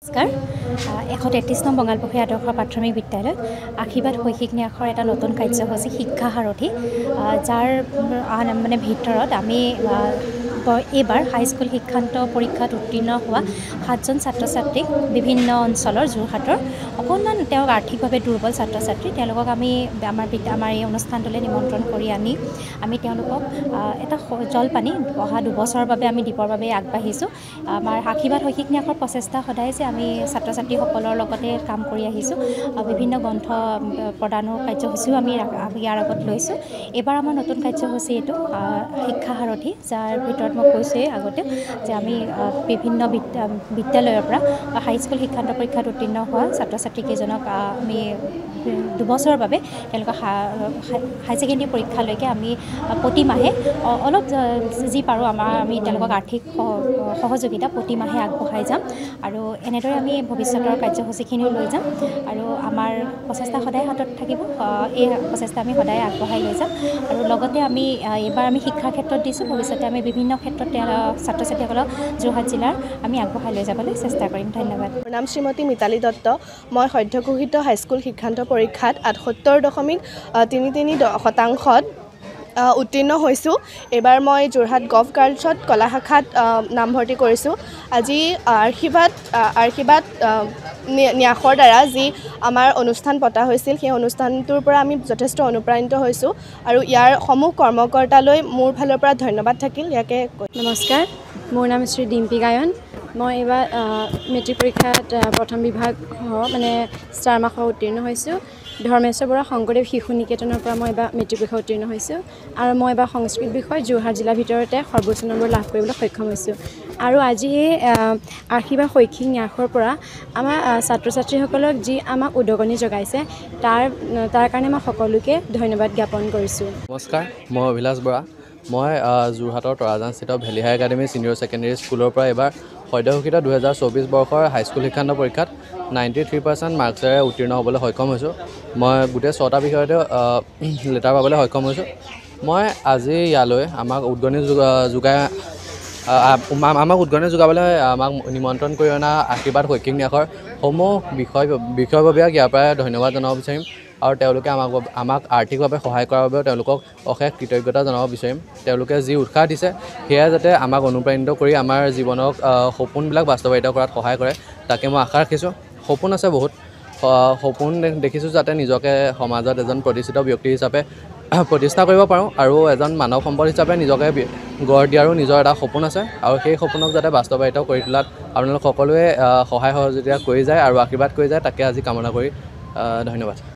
নমস্কাৰ 133 নং বঙালপুখুৰী আদৰ্শ প্ৰাথমিক বিদ্যালয়ত আশীৰ্বাদ শৈক্ষিক ন্যাসৰ এটা নতুন কাৰ্যসূচী শিক্ষা সাৰথী যাৰ ভিতৰত আমি এইবাৰ হাইস্কুল শিক্ষান্ত পৰীক্ষাত উত্তীৰ্ণ হোৱা 7জন ছাত্ৰ ছাত্ৰীক বিভিন্ন অঞ্চলৰ যোৰহাটৰ অকণমান তেওঁক আৰ্থিকভাৱে দুৰ্বল ছাত্ৰ ছাত্ৰী তেওঁলোকক আমি আমাৰ এই অনুষ্ঠানটোলৈ নিমন্ত্ৰণ কৰি আনি আমি তেওঁলোকক এটা জলপানী অহা 2 বছৰৰ বাবে আমি দিবৰ বাবে আগবাঢ়িছোঁ। আমাৰ আশীৰ্বাদ শৈক্ষিক ন্যাসৰ প্ৰচেষ্টা সদায় যে আমি ছাত্ৰ ছাত্ৰীসকলৰ লগতে কাম কৰি আহিছোঁ। বিভিন্ন গ্ৰন্থ প্ৰদানৰ কাৰ্যসূচীও আমি ইয়াৰ আগত লৈছোঁ। এইবাৰ আমাৰ নতুন কাৰ্যসূচী এইটো শিক্ষা সাৰথী, যাৰ ভিতৰত মই কৈছোঁৱেই আগতে যে আমি বিভিন্ন বিদ্যালয়ৰ পৰা হাইস্কুল শিক্ষান্ত পৰীক্ষাত উত্তীৰ্ণ হোৱা ছাত্ৰ ছাত্ৰীকেইজনক আমি 2 বছৰৰ বাবে তেওঁলোকক হাই ছেকেণ্ডেৰী পৰীক্ষালৈকে আমি প্ৰতিমাহে অলপ যি পাৰোঁ আমি তেওঁলোকক আৰ্থিক সহযোগিতা প্ৰতিমাহে আগবঢ়াই যাম আৰু এনেদৰে আমি ভৱিষ্যতৰ কাৰ্যসূচীখিনিও লৈ যাম আৰু আমাৰ প্ৰচেষ্টা সদায় হাতত থাকিব। এই প্ৰচেষ্টা আমি সদায় আগবঢ়াই লৈ যাম আৰু লগতে আমি এইবাৰ আমি শিক্ষাৰ ক্ষেত্ৰত দিছোঁ, ভৱিষ্যতে আমি বিভিন্ন ক্ষেত্ৰত ছাত্ৰ ছাত্ৰীসকলক যোৰহাট জিলাৰ আমি আগবঢ়াই লৈ যাবলৈ চেষ্টা কৰিম। ধন্যবাদ। মোৰ নাম শ্ৰীমতী মিতালী দত্ত। মই সদ্য ঘোষিত হাইস্কুল শিক্ষান্ত পৰীক্ষাত 78.33% উত্তীৰ্ণ হৈছোঁ। এইবাৰ মই যোৰহাট গভ গাৰ্লছত কলা শাখাত নামভৰ্তি কৰিছোঁ। আজি আশীৰ্বাদ ন্যাসৰ দ্বাৰা যি আমাৰ অনুষ্ঠান পতা হৈছিল, সেই অনুষ্ঠানটোৰ পৰা আমি যথেষ্ট অনুপ্ৰাণিত হৈছোঁ আৰু ইয়াৰ সমূহ কৰ্মকৰ্তালৈ মোৰ ফালৰ পৰা ধন্যবাদ থাকিল। ইয়াকে নমস্কাৰ, মোৰ নাম শ্ৰী ডিম্পী গায়ন। মই এইবাৰ মেট্ৰিক পৰীক্ষাত প্ৰথম বিভাগ ষ্টাৰ মাৰ্কত উত্তীৰ্ণ হৈছোঁ। ধৰ্মেশ্বৰ বৰা শংকৰদেৱ শিশু নিকেতনৰ পৰা মই এইবাৰ মেট্ৰিক পৰীক্ষা উত্তীৰ্ণ হৈছোঁ আৰু মই এইবাৰ সংস্কৃত বিষয় যোৰহাট জিলাৰ ভিতৰতে সৰ্বোচ্চ নম্বৰ লাভ কৰিবলৈ সক্ষম হৈছোঁ। আৰু আজি এই আশীৰ্বাদ শৈক্ষিক ন্যাসৰ পৰা আমাৰ ছাত্ৰ ছাত্ৰীসকলক যি আমাক উদগনি যোগাইছে তাৰ কাৰণে মই সকলোকে ধন্যবাদ জ্ঞাপন কৰিছোঁ। নমস্কাৰ, মই অভিলাষ বৰা। মই যোৰহাটৰ তৰাজানস্থিত ভেলী হাই একাডেমী ছিনিয়ৰ ছেকেণ্ডেৰী স্কুলৰ পৰা এইবাৰ সদ্য ঘোষিত 2024 বৰ্ষৰ হাইস্কুল শিক্ষান্ত পৰীক্ষাত 93% মাৰ্কছেৰে উত্তীৰ্ণ হ'বলৈ সক্ষম হৈছোঁ। মই গোটেই 6টা বিষয়তে লেটাৰ পাবলৈ সক্ষম হৈছোঁ। মই আজি ইয়ালৈ আমাক উদগনি যোগাবলৈ আমাক নিমন্ত্ৰণ কৰি অনা আশীৰ্বাদ শৈক্ষিক ন্যাসৰ সমূহ বিষয়ববীয়াক ইয়াৰ পৰাই ধন্যবাদ জনাব বিচাৰিম আৰু তেওঁলোকে আমাক আৰ্থিকভাৱে সহায় কৰাৰ বাবেও তেওঁলোকক অশেষ কৃতজ্ঞতা জনাব বিচাৰিম। তেওঁলোকে যি উৎসাহ দিছে সেয়া যাতে আমাক অনুপ্ৰাণিত কৰি আমাৰ জীৱনক সপোনবিলাক বাস্তৱায়িত কৰাত সহায় কৰে, তাকে মই আশা ৰাখিছোঁ। সপোন আছে বহুত, সপোন দেখিছোঁ যাতে নিজকে সমাজত এজন প্ৰতিষ্ঠিত ব্যক্তি হিচাপে প্ৰতিষ্ঠা কৰিব পাৰোঁ আৰু এজন মানৱ সম্পদ হিচাপে নিজকে গঢ় দিয়াৰো নিজৰ এটা সপোন আছে আৰু সেই সপোনক যাতে বাস্তৱায়িত কৰি তোলাত আপোনালোক সকলোৱে সহায় সহযোগিতা কৰি যায় আৰু আশীৰ্বাদ কৰি যায়, তাকে আজি কামনা কৰি ধন্যবাদ।